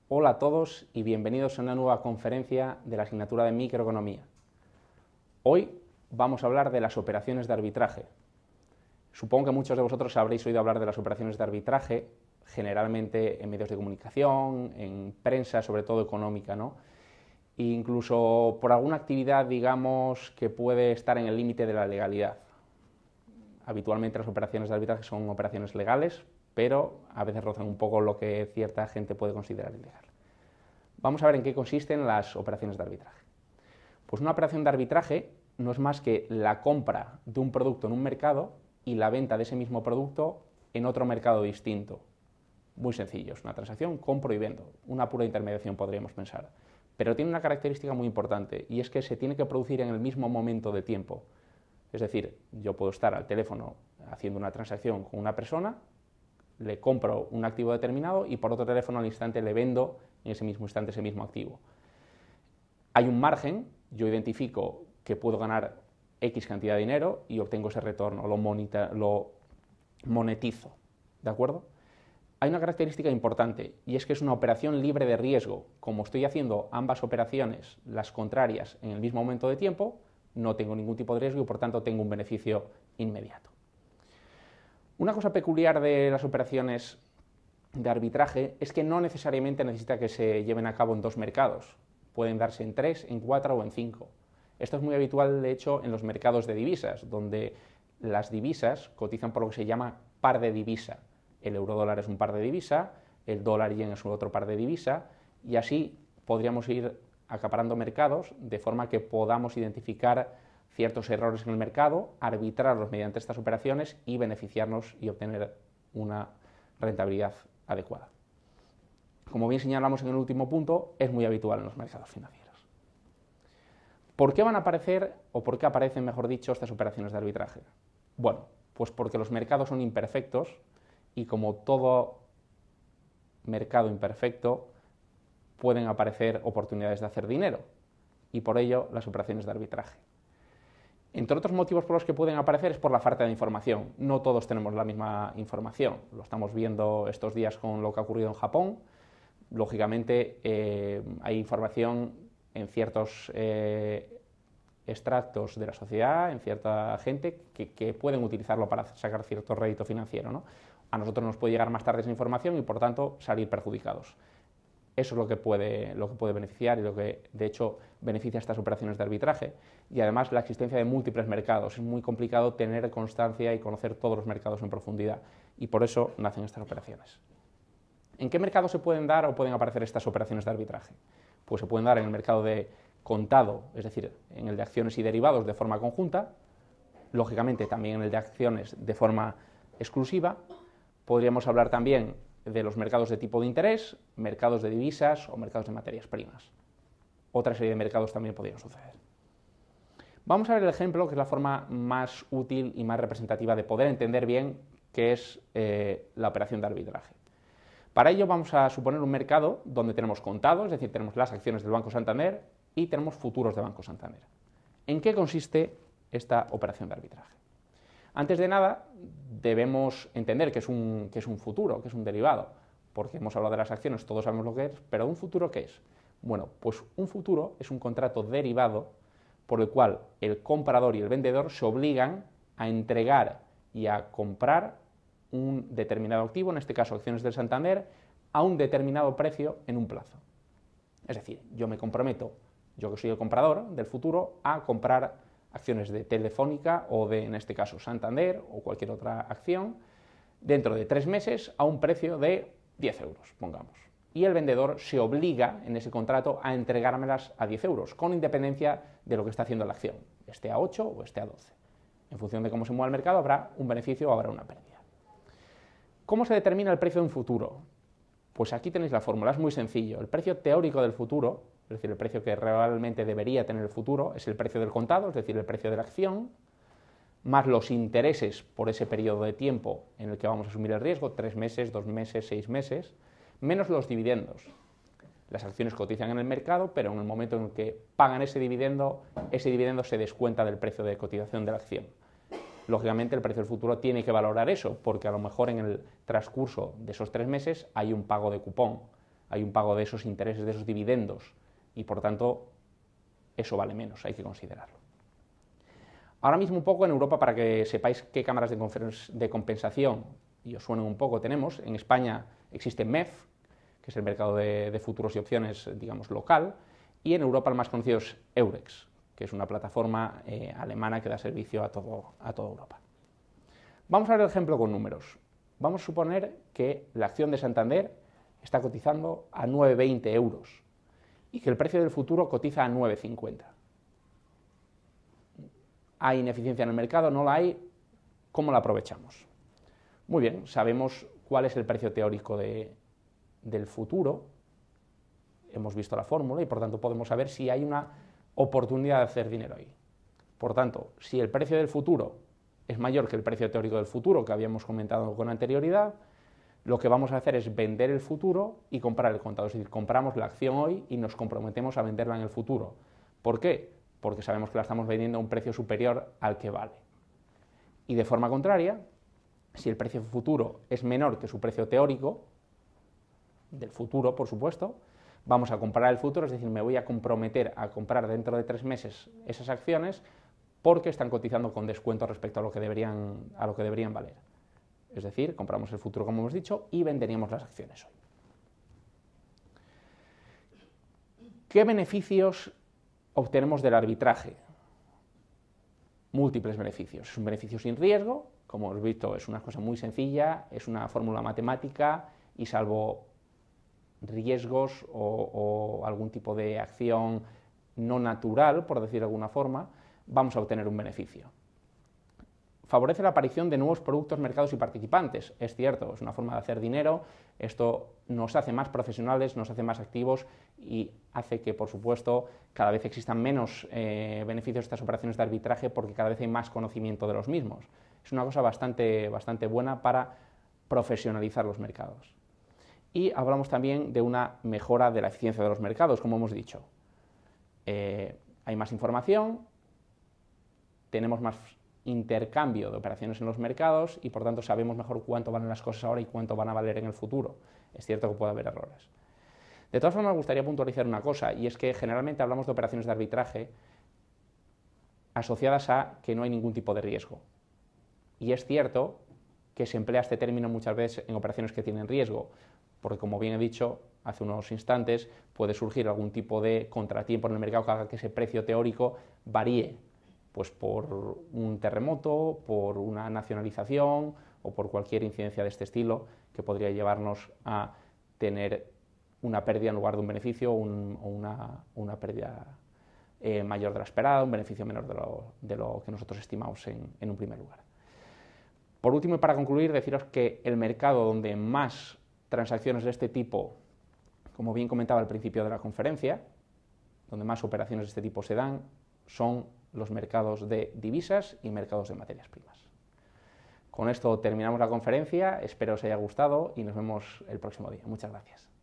Hola a todos y bienvenidos a una nueva conferencia de la asignatura de Microeconomía. Hoy vamos a hablar de las operaciones de arbitraje. Supongo que muchos de vosotros habréis oído hablar de las operaciones de arbitraje, generalmente en medios de comunicación, en prensa, sobre todo económica, ¿no? E incluso por alguna actividad, digamos, que puede estar en el límite de la legalidad. Habitualmente las operaciones de arbitraje son operaciones legales, pero a veces rozan un poco lo que cierta gente puede considerar ilegal. Vamos a ver en qué consisten las operaciones de arbitraje. Pues una operación de arbitraje no es más que la compra de un producto en un mercado y la venta de ese mismo producto en otro mercado distinto. Muy sencillo, es una transacción, compro y vendo, una pura intermediación podríamos pensar. Pero tiene una característica muy importante y es que se tiene que producir en el mismo momento de tiempo. Es decir, yo puedo estar al teléfono haciendo una transacción con una persona, le compro un activo determinado y por otro teléfono al instante le vendo en ese mismo instante ese mismo activo. Hay un margen, yo identifico que puedo ganar X cantidad de dinero y obtengo ese retorno, lo monetizo, ¿de acuerdo? Hay una característica importante y es que es una operación libre de riesgo. Como estoy haciendo ambas operaciones, las contrarias, en el mismo momento de tiempo, no tengo ningún tipo de riesgo y por tanto tengo un beneficio inmediato. Una cosa peculiar de las operaciones de arbitraje es que no necesariamente necesita que se lleven a cabo en dos mercados. Pueden darse en 3, en 4 o en 5. Esto es muy habitual, de hecho, en los mercados de divisas, donde las divisas cotizan por lo que se llama par de divisa. El euro-dólar es un par de divisa, el dólar-yen es otro par de divisa, y así podríamos ir acaparando mercados de forma que podamos identificar ciertos errores en el mercado, arbitrarlos mediante estas operaciones y beneficiarnos y obtener una rentabilidad adecuada. Como bien señalamos en el último punto, es muy habitual en los mercados financieros. ¿Por qué van a aparecer, o por qué aparecen, mejor dicho, estas operaciones de arbitraje? Bueno, pues porque los mercados son imperfectos y como todo mercado imperfecto, pueden aparecer oportunidades de hacer dinero y por ello las operaciones de arbitraje. Entre otros motivos por los que pueden aparecer es por la falta de información. No todos tenemos la misma información. Lo estamos viendo estos días con lo que ha ocurrido en Japón. Lógicamente hay información en ciertos extractos de la sociedad, en cierta gente que pueden utilizarlo para sacar cierto rédito financiero, ¿no? A nosotros nos puede llegar más tarde esa información y por tanto salir perjudicados. Eso es lo que puede beneficiar y lo que de hecho beneficia estas operaciones de arbitraje. Y además la existencia de múltiples mercados. Es muy complicado tener constancia y conocer todos los mercados en profundidad y por eso nacen estas operaciones. ¿En qué mercado se pueden dar o pueden aparecer estas operaciones de arbitraje? Pues se pueden dar en el mercado de contado, es decir, en el de acciones y derivados de forma conjunta, lógicamente también en el de acciones de forma exclusiva. Podríamos hablar también de los mercados de tipo de interés, mercados de divisas o mercados de materias primas. Otra serie de mercados también podrían suceder. Vamos a ver el ejemplo, que es la forma más útil y más representativa de poder entender bien qué es la operación de arbitraje. Para ello vamos a suponer un mercado donde tenemos contado, es decir, tenemos las acciones del Banco Santander y tenemos futuros de Banco Santander. ¿En qué consiste esta operación de arbitraje? Antes de nada, debemos entender que es un futuro, que es un derivado, porque hemos hablado de las acciones, todos sabemos lo que es, pero ¿un futuro qué es? Bueno, pues un futuro es un contrato derivado por el cual el comprador y el vendedor se obligan a entregar y a comprar un determinado activo, en este caso acciones del Santander, a un determinado precio en un plazo. Es decir, yo me comprometo, yo que soy el comprador del futuro, a comprar acciones de Telefónica o de, en este caso, Santander o cualquier otra acción, dentro de 3 meses a un precio de 10 euros, pongamos. Y el vendedor se obliga en ese contrato a entregármelas a 10 euros, con independencia de lo que está haciendo la acción, esté a 8 o esté a 12. En función de cómo se mueva el mercado, habrá un beneficio o habrá una pérdida. ¿Cómo se determina el precio de un futuro? Pues aquí tenéis la fórmula, es muy sencillo. El precio teórico del futuro, es decir, el precio que realmente debería tener el futuro, es el precio del contado, es decir, el precio de la acción, más los intereses por ese periodo de tiempo en el que vamos a asumir el riesgo, 3 meses, 2 meses, 6 meses, menos los dividendos. Las acciones cotizan en el mercado, pero en el momento en el que pagan ese dividendo se descuenta del precio de cotización de la acción. Lógicamente el precio del futuro tiene que valorar eso, porque a lo mejor en el transcurso de esos 3 meses hay un pago de cupón. hay un pago de esos intereses, de esos dividendos, y por tanto eso vale menos, hay que considerarlo. Ahora mismo un poco en Europa, para que sepáis qué cámaras de compensación, y os suenen un poco, tenemos. En España existe MEF, que es el mercado de futuros y opciones, digamos, local, y en Europa el más conocido es Eurex, que es una plataforma alemana que da servicio a toda Europa. Vamos a ver el ejemplo con números. Vamos a suponer que la acción de Santander está cotizando a 9,20 euros y que el precio del futuro cotiza a 9,50. ¿Hay ineficiencia en el mercado? ¿No la hay? ¿Cómo la aprovechamos? Muy bien, sabemos cuál es el precio teórico del futuro, hemos visto la fórmula y por tanto podemos saber si hay una oportunidad de hacer dinero ahí. Por tanto, si el precio del futuro es mayor que el precio teórico del futuro, que habíamos comentado con anterioridad, lo que vamos a hacer es vender el futuro y comprar el contado, es decir, compramos la acción hoy y nos comprometemos a venderla en el futuro. ¿Por qué? Porque sabemos que la estamos vendiendo a un precio superior al que vale. Y de forma contraria, si el precio futuro es menor que su precio teórico, del futuro, por supuesto, vamos a comprar el futuro, es decir, me voy a comprometer a comprar dentro de 3 meses esas acciones porque están cotizando con descuento respecto a lo que deberían valer. Es decir, compramos el futuro, como hemos dicho, y venderíamos las acciones hoy. ¿Qué beneficios obtenemos del arbitraje? Múltiples beneficios. Es un beneficio sin riesgo, como hemos visto, es una cosa muy sencilla, es una fórmula matemática y salvo riesgos o algún tipo de acción no natural, por decir de alguna forma, vamos a obtener un beneficio. Favorece la aparición de nuevos productos, mercados y participantes. Es cierto, es una forma de hacer dinero, esto nos hace más profesionales, nos hace más activos y hace que, por supuesto, cada vez existan menos beneficios de estas operaciones de arbitraje porque cada vez hay más conocimiento de los mismos. Es una cosa bastante buena para profesionalizar los mercados. Y hablamos también de una mejora de la eficiencia de los mercados, como hemos dicho. Hay más información, tenemos más intercambio de operaciones en los mercados y por tanto sabemos mejor cuánto valen las cosas ahora y cuánto van a valer en el futuro. Es cierto que puede haber errores. De todas formas, me gustaría puntualizar una cosa, y es que generalmente hablamos de operaciones de arbitraje asociadas a que no hay ningún tipo de riesgo. Y es cierto que se emplea este término muchas veces en operaciones que tienen riesgo, porque como bien he dicho hace unos instantes, puede surgir algún tipo de contratiempo en el mercado que haga que ese precio teórico varíe, pues por un terremoto, por una nacionalización o por cualquier incidencia de este estilo que podría llevarnos a tener una pérdida en lugar de un beneficio o una pérdida mayor de la esperada, un beneficio menor de lo que nosotros estimamos en un primer lugar. Por último, y para concluir, deciros que el mercado donde más transacciones de este tipo, como bien comentaba al principio de la conferencia, donde más operaciones de este tipo se dan, son los mercados de divisas y mercados de materias primas. Con esto terminamos la conferencia, espero os haya gustado y nos vemos el próximo día. Muchas gracias.